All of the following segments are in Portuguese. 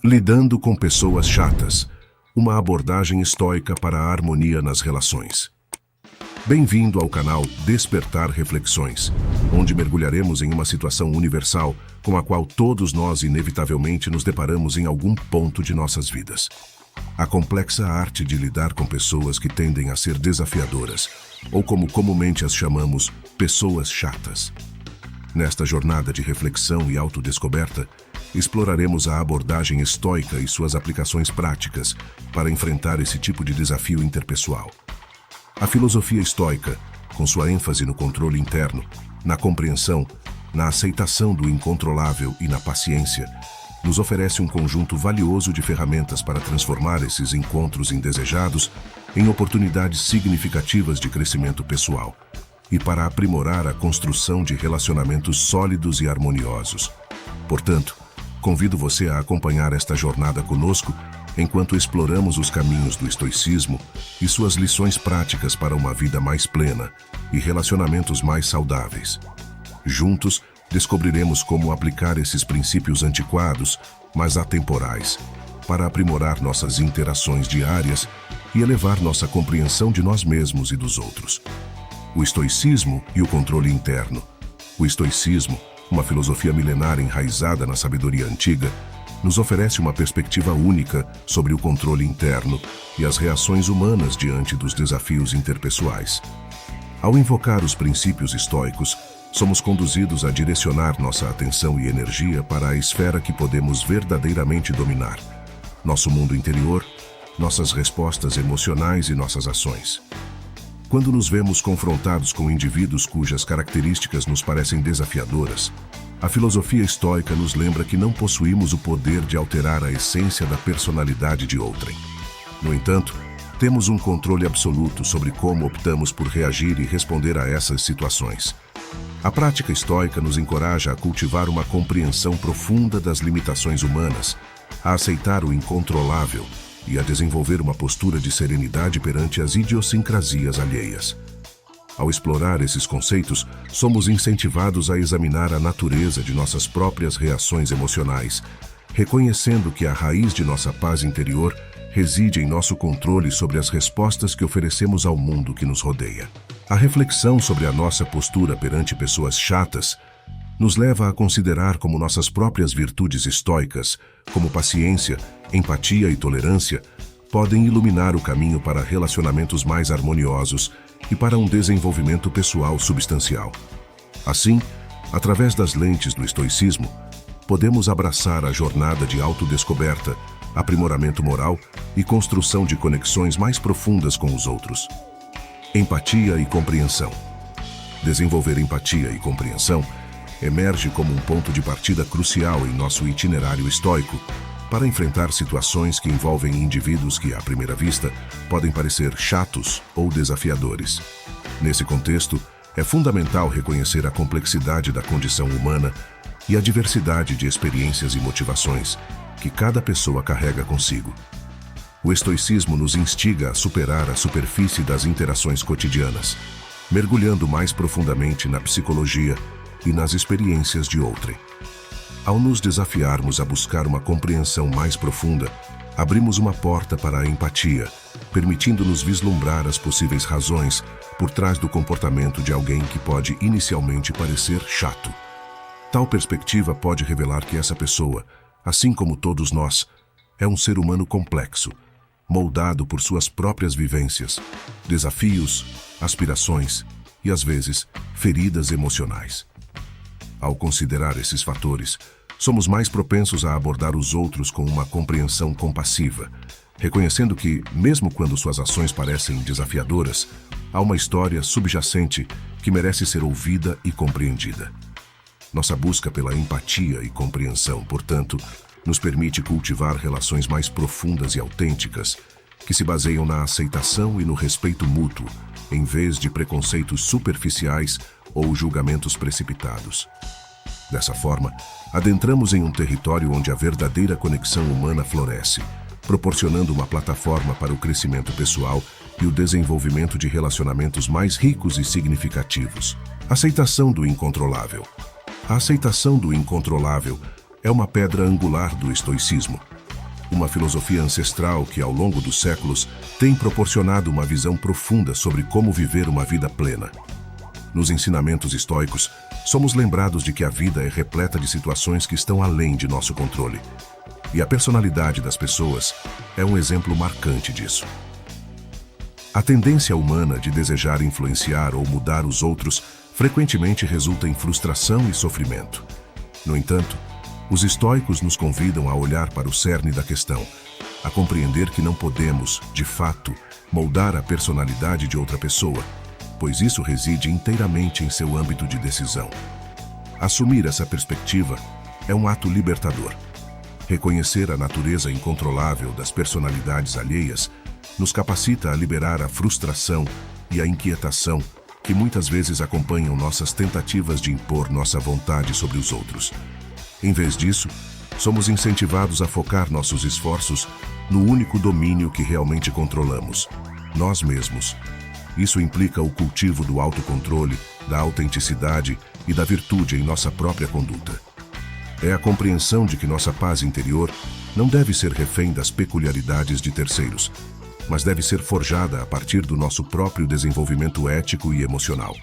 Lidando com pessoas chatas, uma abordagem estoica para a harmonia nas relações. Bem-vindo ao canal Despertar Reflexões, onde mergulharemos em uma situação universal com a qual todos nós inevitavelmente nos deparamos em algum ponto de nossas vidas. A complexa arte de lidar com pessoas que tendem a ser desafiadoras, ou como comumente as chamamos, pessoas chatas. Nesta jornada de reflexão e autodescoberta, exploraremos a abordagem estoica e suas aplicações práticas para enfrentar esse tipo de desafio interpessoal. A filosofia estoica, com sua ênfase no controle interno, na compreensão, na aceitação do incontrolável e na paciência, nos oferece um conjunto valioso de ferramentas para transformar esses encontros indesejados em oportunidades significativas de crescimento pessoal e para aprimorar a construção de relacionamentos sólidos e harmoniosos. Portanto, convido você a acompanhar esta jornada conosco enquanto exploramos os caminhos do estoicismo e suas lições práticas para uma vida mais plena e relacionamentos mais saudáveis. Juntos, descobriremos como aplicar esses princípios antiquados, mas atemporais, para aprimorar nossas interações diárias e elevar nossa compreensão de nós mesmos e dos outros. O estoicismo e o controle interno. O estoicismo, uma filosofia milenar enraizada na sabedoria antiga, nos oferece uma perspectiva única sobre o controle interno e as reações humanas diante dos desafios interpessoais. Ao invocar os princípios estoicos, somos conduzidos a direcionar nossa atenção e energia para a esfera que podemos verdadeiramente dominar: nosso mundo interior, nossas respostas emocionais e nossas ações. Quando nos vemos confrontados com indivíduos cujas características nos parecem desafiadoras, a filosofia estoica nos lembra que não possuímos o poder de alterar a essência da personalidade de outrem. No entanto, temos um controle absoluto sobre como optamos por reagir e responder a essas situações. A prática estoica nos encoraja a cultivar uma compreensão profunda das limitações humanas, a aceitar o incontrolável e a desenvolver uma postura de serenidade perante as idiosincrasias alheias. Ao explorar esses conceitos, somos incentivados a examinar a natureza de nossas próprias reações emocionais, reconhecendo que a raiz de nossa paz interior reside em nosso controle sobre as respostas que oferecemos ao mundo que nos rodeia. A reflexão sobre a nossa postura perante pessoas chatas nos leva a considerar como nossas próprias virtudes estoicas, como paciência, empatia e tolerância, podem iluminar o caminho para relacionamentos mais harmoniosos e para um desenvolvimento pessoal substancial. Assim, através das lentes do estoicismo, podemos abraçar a jornada de autodescoberta, aprimoramento moral e construção de conexões mais profundas com os outros. Empatia e compreensão. Desenvolver empatia e compreensão emerge como um ponto de partida crucial em nosso itinerário estoico para enfrentar situações que envolvem indivíduos que, à primeira vista, podem parecer chatos ou desafiadores. Nesse contexto, é fundamental reconhecer a complexidade da condição humana e a diversidade de experiências e motivações que cada pessoa carrega consigo. O estoicismo nos instiga a superar a superfície das interações cotidianas, mergulhando mais profundamente na psicologia e nas experiências de outrem. Ao nos desafiarmos a buscar uma compreensão mais profunda, abrimos uma porta para a empatia, permitindo-nos vislumbrar as possíveis razões por trás do comportamento de alguém que pode inicialmente parecer chato. Tal perspectiva pode revelar que essa pessoa, assim como todos nós, é um ser humano complexo, moldado por suas próprias vivências, desafios, aspirações e, às vezes, feridas emocionais. Ao considerar esses fatores, somos mais propensos a abordar os outros com uma compreensão compassiva, reconhecendo que, mesmo quando suas ações parecem desafiadoras, há uma história subjacente que merece ser ouvida e compreendida. Nossa busca pela empatia e compreensão, portanto, nos permite cultivar relações mais profundas e autênticas, que se baseiam na aceitação e no respeito mútuo, em vez de preconceitos superficiais ou julgamentos precipitados. Dessa forma, adentramos em um território onde a verdadeira conexão humana floresce, proporcionando uma plataforma para o crescimento pessoal e o desenvolvimento de relacionamentos mais ricos e significativos. Aceitação do incontrolável. A aceitação do incontrolável é uma pedra angular do estoicismo, uma filosofia ancestral que, ao longo dos séculos, tem proporcionado uma visão profunda sobre como viver uma vida plena. Nos ensinamentos estoicos, somos lembrados de que a vida é repleta de situações que estão além de nosso controle. E a personalidade das pessoas é um exemplo marcante disso. A tendência humana de desejar influenciar ou mudar os outros frequentemente resulta em frustração e sofrimento. No entanto, os estoicos nos convidam a olhar para o cerne da questão, a compreender que não podemos, de fato, moldar a personalidade de outra pessoa, pois isso reside inteiramente em seu âmbito de decisão. Assumir essa perspectiva é um ato libertador. Reconhecer a natureza incontrolável das personalidades alheias nos capacita a liberar a frustração e a inquietação que muitas vezes acompanham nossas tentativas de impor nossa vontade sobre os outros. Em vez disso, somos incentivados a focar nossos esforços no único domínio que realmente controlamos, nós mesmos. Isso implica o cultivo do autocontrole, da autenticidade e da virtude em nossa própria conduta. É a compreensão de que nossa paz interior não deve ser refém das peculiaridades de terceiros, mas deve ser forjada a partir do nosso próprio desenvolvimento ético e emocional.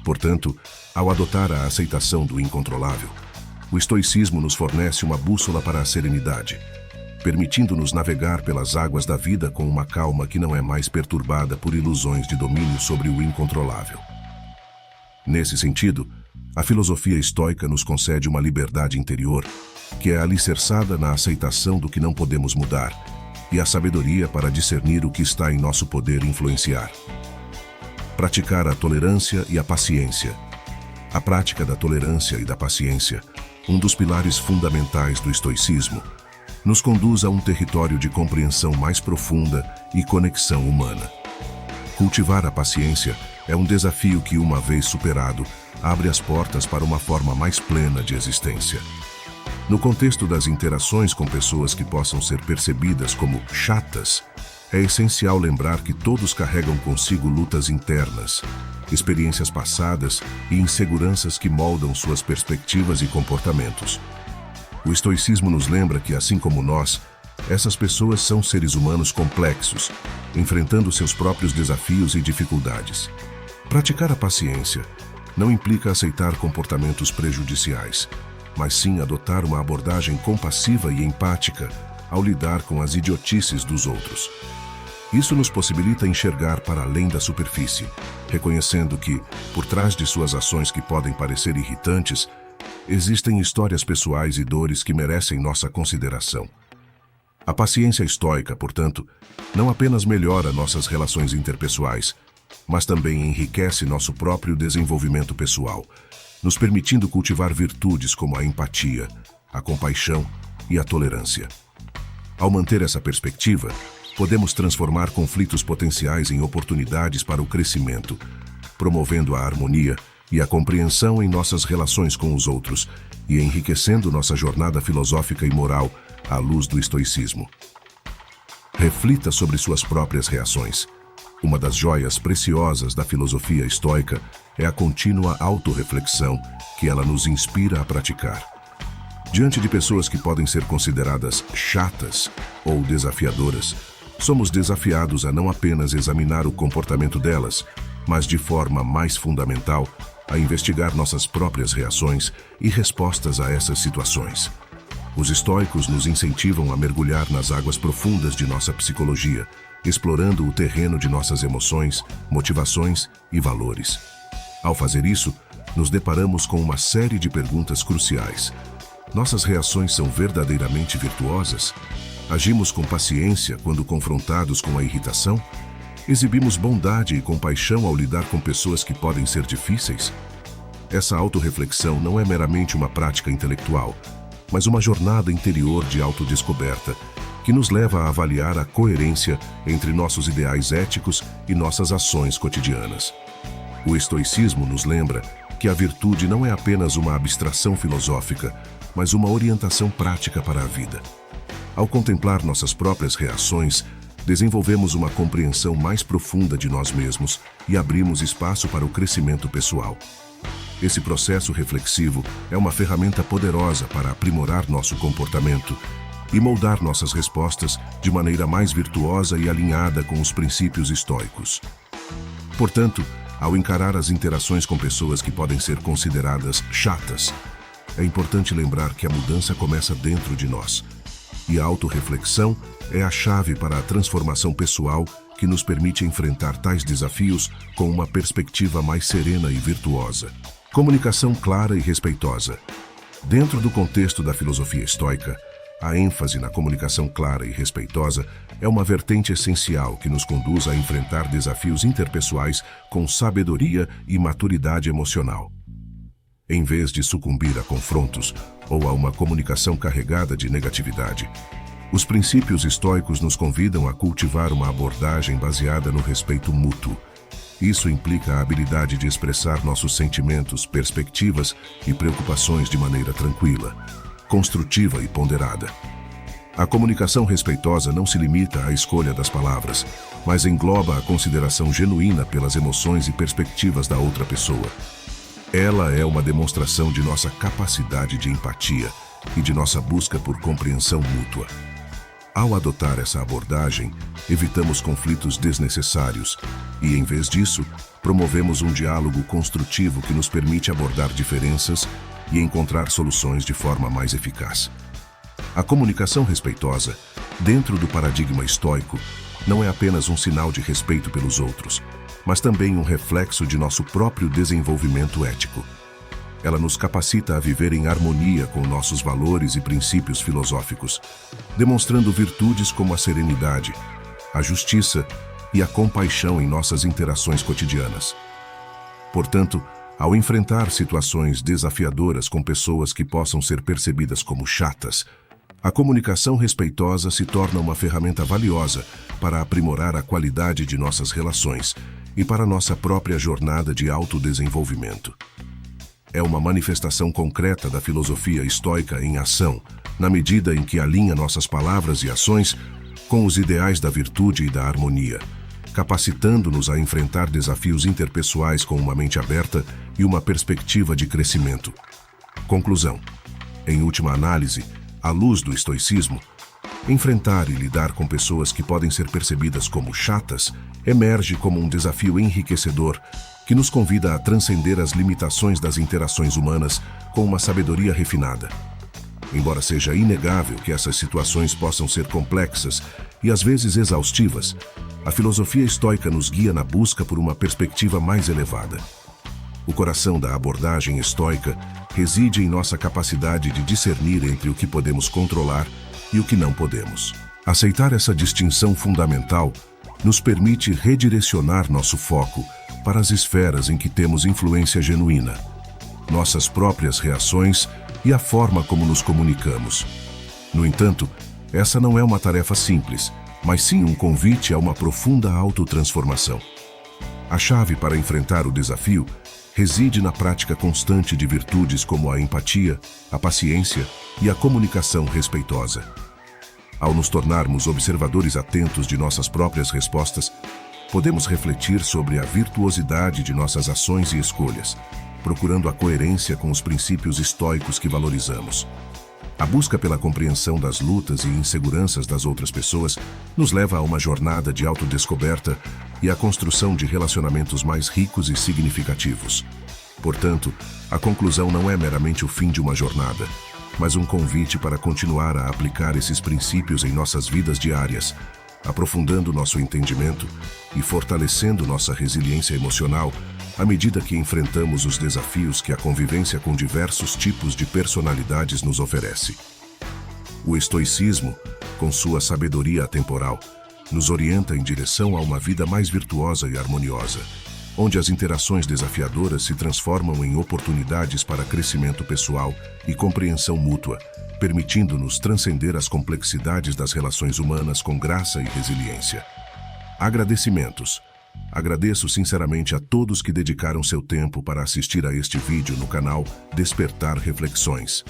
Portanto, ao adotar a aceitação do incontrolável, o estoicismo nos fornece uma bússola para a serenidade, permitindo-nos navegar pelas águas da vida com uma calma que não é mais perturbada por ilusões de domínio sobre o incontrolável. Nesse sentido, a filosofia estoica nos concede uma liberdade interior, que é alicerçada na aceitação do que não podemos mudar, e a sabedoria para discernir o que está em nosso poder influenciar. Praticar a tolerância e a paciência. A prática da tolerância e da paciência, um dos pilares fundamentais do estoicismo, nos conduz a um território de compreensão mais profunda e conexão humana. Cultivar a paciência é um desafio que, uma vez superado, abre as portas para uma forma mais plena de existência. No contexto das interações com pessoas que possam ser percebidas como chatas, é essencial lembrar que todos carregam consigo lutas internas, experiências passadas e inseguranças que moldam suas perspectivas e comportamentos. O estoicismo nos lembra que, assim como nós, essas pessoas são seres humanos complexos, enfrentando seus próprios desafios e dificuldades. Praticar a paciência não implica aceitar comportamentos prejudiciais, mas sim adotar uma abordagem compassiva e empática ao lidar com as idiotices dos outros. Isso nos possibilita enxergar para além da superfície, reconhecendo que, por trás de suas ações que podem parecer irritantes, existem histórias pessoais e dores que merecem nossa consideração. A paciência estoica, portanto, não apenas melhora nossas relações interpessoais, mas também enriquece nosso próprio desenvolvimento pessoal, nos permitindo cultivar virtudes como a empatia, a compaixão e a tolerância. Ao manter essa perspectiva, podemos transformar conflitos potenciais em oportunidades para o crescimento, promovendo a harmonia e a compreensão em nossas relações com os outros e enriquecendo nossa jornada filosófica e moral à luz do estoicismo. Reflita sobre suas próprias reações. Uma das joias preciosas da filosofia estoica é a contínua autorreflexão que ela nos inspira a praticar. Diante de pessoas que podem ser consideradas chatas ou desafiadoras, somos desafiados a não apenas examinar o comportamento delas, mas de forma mais fundamental, a investigar nossas próprias reações e respostas a essas situações. Os estoicos nos incentivam a mergulhar nas águas profundas de nossa psicologia, explorando o terreno de nossas emoções, motivações e valores. Ao fazer isso, nos deparamos com uma série de perguntas cruciais. Nossas reações são verdadeiramente virtuosas? Agimos com paciência quando confrontados com a irritação? Exibimos bondade e compaixão ao lidar com pessoas que podem ser difíceis? Essa autorreflexão não é meramente uma prática intelectual, mas uma jornada interior de autodescoberta que nos leva a avaliar a coerência entre nossos ideais éticos e nossas ações cotidianas. O estoicismo nos lembra que a virtude não é apenas uma abstração filosófica, mas uma orientação prática para a vida. Ao contemplar nossas próprias reações, desenvolvemos uma compreensão mais profunda de nós mesmos e abrimos espaço para o crescimento pessoal. Esse processo reflexivo é uma ferramenta poderosa para aprimorar nosso comportamento e moldar nossas respostas de maneira mais virtuosa e alinhada com os princípios estoicos. Portanto, ao encarar as interações com pessoas que podem ser consideradas chatas, é importante lembrar que a mudança começa dentro de nós, e a autorreflexão é a chave para a transformação pessoal que nos permite enfrentar tais desafios com uma perspectiva mais serena e virtuosa. Comunicação clara e respeitosa. Dentro do contexto da filosofia estoica, a ênfase na comunicação clara e respeitosa é uma vertente essencial que nos conduz a enfrentar desafios interpessoais com sabedoria e maturidade emocional. Em vez de sucumbir a confrontos ou a uma comunicação carregada de negatividade, os princípios estoicos nos convidam a cultivar uma abordagem baseada no respeito mútuo. Isso implica a habilidade de expressar nossos sentimentos, perspectivas e preocupações de maneira tranquila, construtiva e ponderada. A comunicação respeitosa não se limita à escolha das palavras, mas engloba a consideração genuína pelas emoções e perspectivas da outra pessoa. Ela é uma demonstração de nossa capacidade de empatia e de nossa busca por compreensão mútua. Ao adotar essa abordagem, evitamos conflitos desnecessários e, em vez disso, promovemos um diálogo construtivo que nos permite abordar diferenças e encontrar soluções de forma mais eficaz. A comunicação respeitosa, dentro do paradigma estoico, não é apenas um sinal de respeito pelos outros, mas também um reflexo de nosso próprio desenvolvimento ético. Ela nos capacita a viver em harmonia com nossos valores e princípios filosóficos, demonstrando virtudes como a serenidade, a justiça e a compaixão em nossas interações cotidianas. Portanto, ao enfrentar situações desafiadoras com pessoas que possam ser percebidas como chatas, a comunicação respeitosa se torna uma ferramenta valiosa para aprimorar a qualidade de nossas relações e para nossa própria jornada de autodesenvolvimento. É uma manifestação concreta da filosofia estoica em ação, na medida em que alinha nossas palavras e ações com os ideais da virtude e da harmonia, capacitando-nos a enfrentar desafios interpessoais com uma mente aberta e uma perspectiva de crescimento. Conclusão. Em última análise, à luz do estoicismo, enfrentar e lidar com pessoas que podem ser percebidas como chatas emerge como um desafio enriquecedor que nos convida a transcender as limitações das interações humanas com uma sabedoria refinada. Embora seja inegável que essas situações possam ser complexas e às vezes exaustivas, a filosofia estoica nos guia na busca por uma perspectiva mais elevada. O coração da abordagem estoica reside em nossa capacidade de discernir entre o que podemos controlar e o que não podemos. Aceitar essa distinção fundamental nos permite redirecionar nosso foco para as esferas em que temos influência genuína, nossas próprias reações e a forma como nos comunicamos. No entanto, essa não é uma tarefa simples, mas sim um convite a uma profunda autotransformação. A chave para enfrentar o desafio reside na prática constante de virtudes como a empatia, a paciência e a comunicação respeitosa. Ao nos tornarmos observadores atentos de nossas próprias respostas, podemos refletir sobre a virtuosidade de nossas ações e escolhas, procurando a coerência com os princípios estoicos que valorizamos. A busca pela compreensão das lutas e inseguranças das outras pessoas nos leva a uma jornada de autodescoberta e à construção de relacionamentos mais ricos e significativos. Portanto, a conclusão não é meramente o fim de uma jornada, mas um convite para continuar a aplicar esses princípios em nossas vidas diárias, aprofundando nosso entendimento e fortalecendo nossa resiliência emocional à medida que enfrentamos os desafios que a convivência com diversos tipos de personalidades nos oferece. O estoicismo, com sua sabedoria atemporal, nos orienta em direção a uma vida mais virtuosa e harmoniosa, onde as interações desafiadoras se transformam em oportunidades para crescimento pessoal e compreensão mútua, permitindo-nos transcender as complexidades das relações humanas com graça e resiliência. Agradecimentos. Agradeço sinceramente a todos que dedicaram seu tempo para assistir a este vídeo no canal Despertar Reflexões.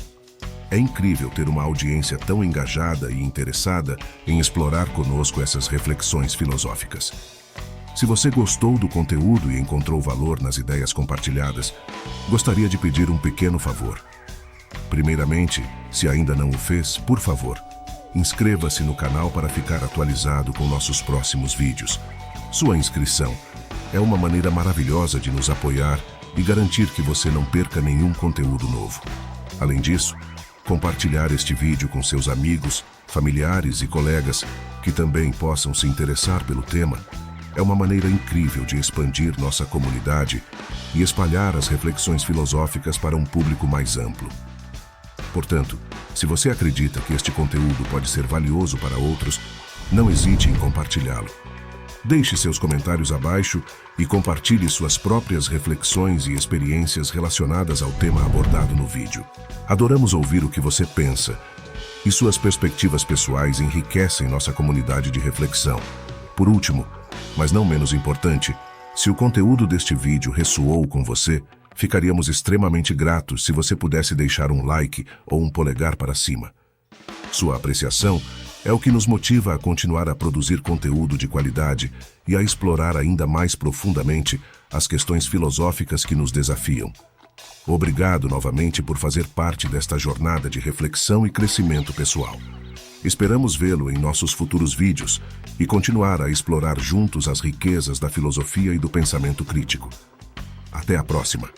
É incrível ter uma audiência tão engajada e interessada em explorar conosco essas reflexões filosóficas. Se você gostou do conteúdo e encontrou valor nas ideias compartilhadas, gostaria de pedir um pequeno favor. Primeiramente, se ainda não o fez, por favor, Inscreva-se no canal para ficar atualizado com nossos próximos vídeos. Sua inscrição é uma maneira maravilhosa de nos apoiar e garantir que você não perca nenhum conteúdo novo. Além disso, compartilhar este vídeo com seus amigos, familiares e colegas que também possam se interessar pelo tema é uma maneira incrível de expandir nossa comunidade e espalhar as reflexões filosóficas para um público mais amplo. Portanto, se você acredita que este conteúdo pode ser valioso para outros, não hesite em compartilhá-lo. Deixe seus comentários abaixo e compartilhe suas próprias reflexões e experiências relacionadas ao tema abordado no vídeo. Adoramos ouvir o que você pensa, e suas perspectivas pessoais enriquecem nossa comunidade de reflexão. Por último, mas não menos importante, se o conteúdo deste vídeo ressoou com você, ficaríamos extremamente gratos se você pudesse deixar um like ou um polegar para cima. Sua apreciação é o que nos motiva a continuar a produzir conteúdo de qualidade e a explorar ainda mais profundamente as questões filosóficas que nos desafiam. Obrigado novamente por fazer parte desta jornada de reflexão e crescimento pessoal. Esperamos vê-lo em nossos futuros vídeos e continuar a explorar juntos as riquezas da filosofia e do pensamento crítico. Até a próxima!